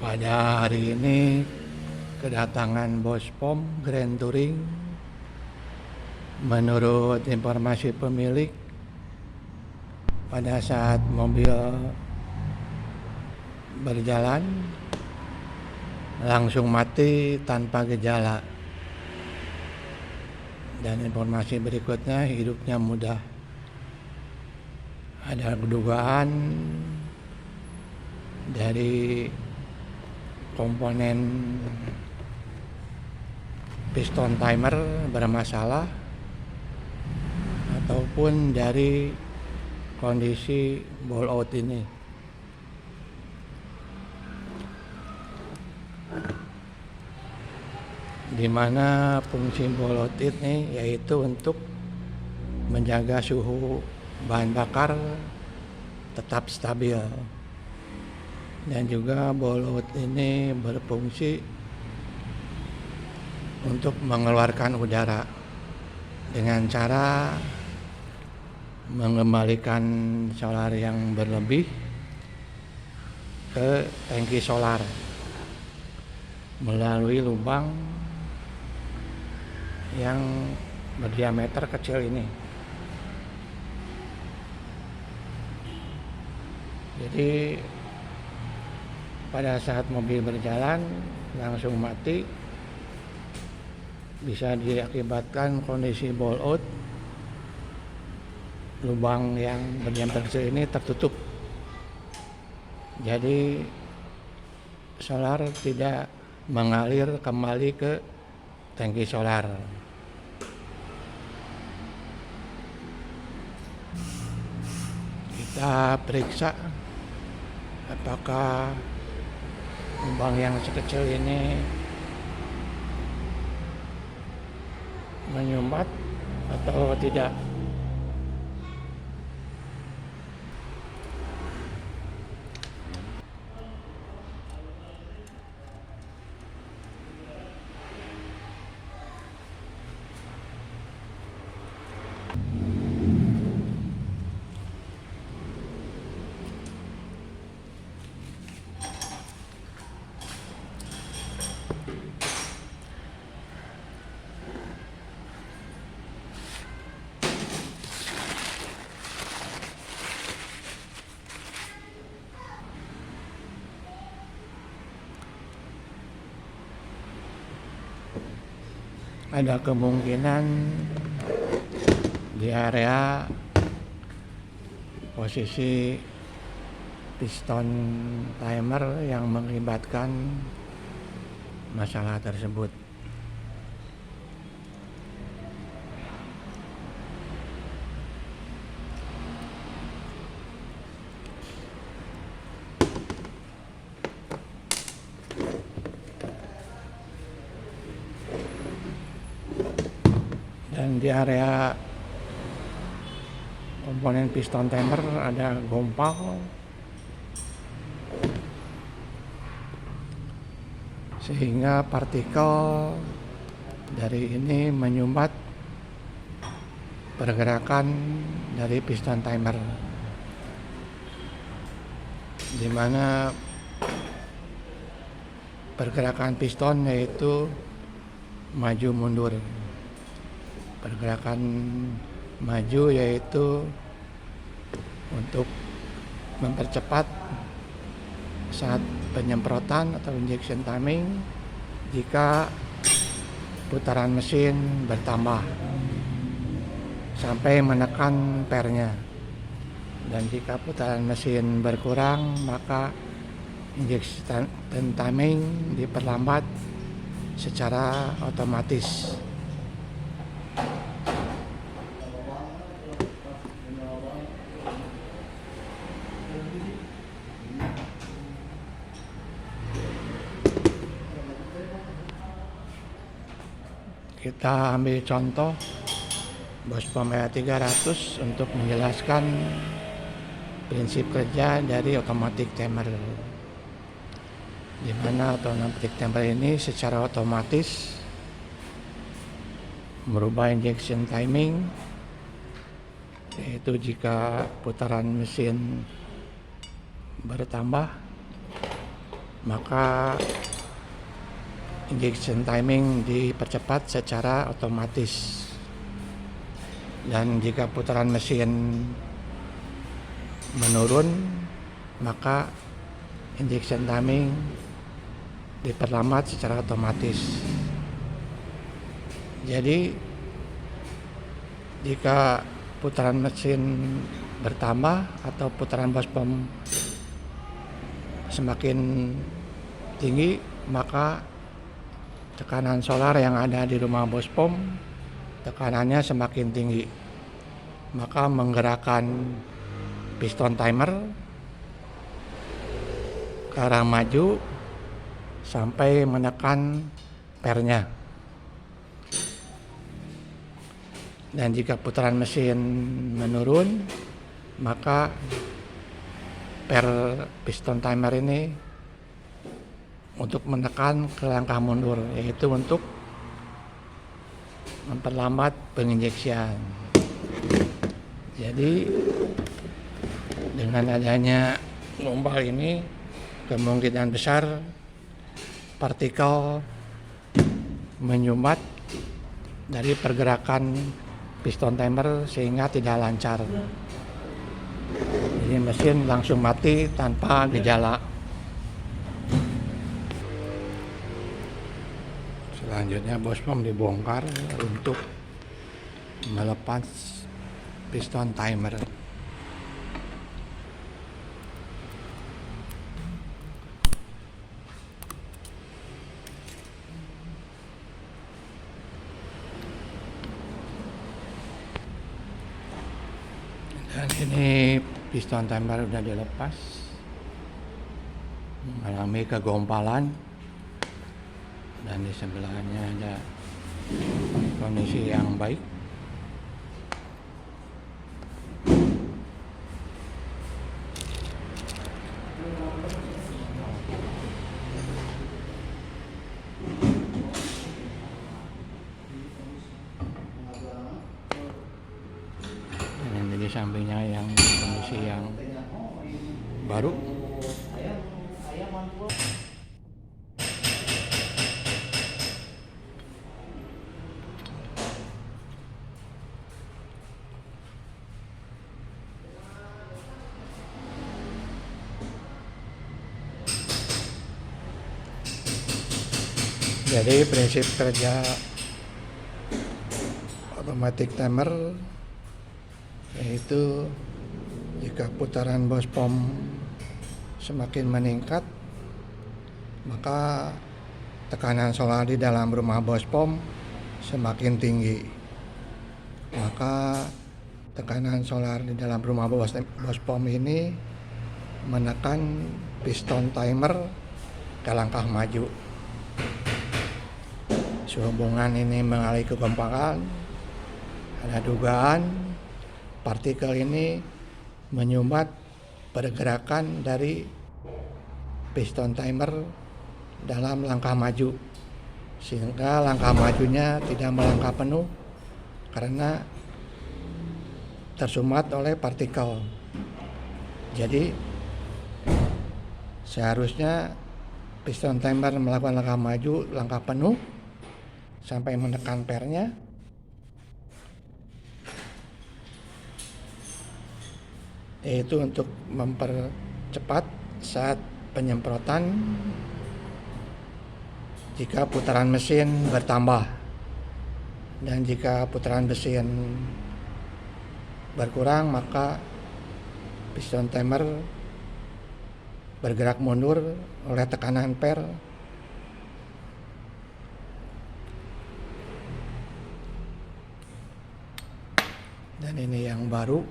Pada hari ini kedatangan bos POM Grand Touring. Menurut informasi pemilik, pada saat mobil berjalan langsung mati tanpa gejala. Dan informasi berikutnya, hidupnya mudah. Ada dugaan dari komponen piston timer bermasalah ataupun dari kondisi ball out ini. Di mana fungsi ball out ini yaitu untuk menjaga suhu bahan bakar tetap stabil. Dan juga ball out ini berfungsi untuk mengeluarkan udara dengan cara mengembalikan solar yang berlebih ke tangki solar melalui lubang yang berdiameter kecil ini. Jadi pada saat mobil berjalan langsung mati bisa diakibatkan kondisi ball out, lubang yang berdiameter kecil ini tertutup, jadi solar tidak mengalir kembali ke tangki solar. Kita periksa apakah lubang yang sekecil ini menyumbat atau tidak. Ada kemungkinan di area posisi piston timer yang mengakibatkan masalah tersebut. Dan di area komponen piston timer ada gompal sehingga partikel dari ini menyumbat pergerakan dari piston timer, di mana pergerakan piston yaitu maju mundur. Pergerakan maju yaitu untuk mempercepat saat penyemprotan atau injection timing jika putaran mesin bertambah sampai menekan pernya, dan jika putaran mesin berkurang maka injection timing diperlambat secara otomatis. Kita ambil contoh bos POM 300 untuk menjelaskan prinsip kerja dari automatic timer, di mana automatic timer ini secara otomatis merubah injection timing, yaitu jika putaran mesin bertambah maka injection timing dipercepat secara otomatis. Dan jika putaran mesin menurun, maka injection timing diperlambat secara otomatis. Jadi jika putaran mesin bertambah atau putaran bos pom semakin tinggi, maka tekanan solar yang ada di rumah bos pom tekanannya semakin tinggi, maka menggerakkan piston timer ke arah maju sampai menekan pernya. Dan jika putaran mesin menurun, maka per piston timer ini untuk menekan ke langkah mundur, yaitu untuk memperlambat penginjeksian. Jadi dengan adanya gelombang ini, kemungkinan besar partikel menyumbat dari pergerakan piston timer sehingga tidak lancar. Jadi mesin langsung mati tanpa gejala. Selanjutnya bos pom dibongkar untuk melepas piston timer. Dan ini piston timer udah dilepas, mengalami kegompalan, dan di sebelahnya ada kondisi yang baik. Dan di sampingnya yang kondisi yang baru. Jadi prinsip kerja automatic timer yaitu jika putaran bos pom semakin meningkat, maka tekanan solar di dalam rumah bos pom semakin tinggi. Maka tekanan solar di dalam rumah bos pom ini menekan piston timer ke langkah maju. Sehubungan ini mengalami kegompalan, ada dugaan partikel ini menyumbat pergerakan dari piston timer dalam langkah maju, sehingga langkah majunya tidak melangkah penuh karena tersumbat oleh partikel. Jadi seharusnya piston timer melakukan langkah maju, langkah penuh sampai menekan pernya, yaitu untuk mempercepat saat penyemprotan jika putaran mesin bertambah, dan jika putaran mesin berkurang maka piston timer bergerak mundur oleh tekanan per. Dan ini yang baru.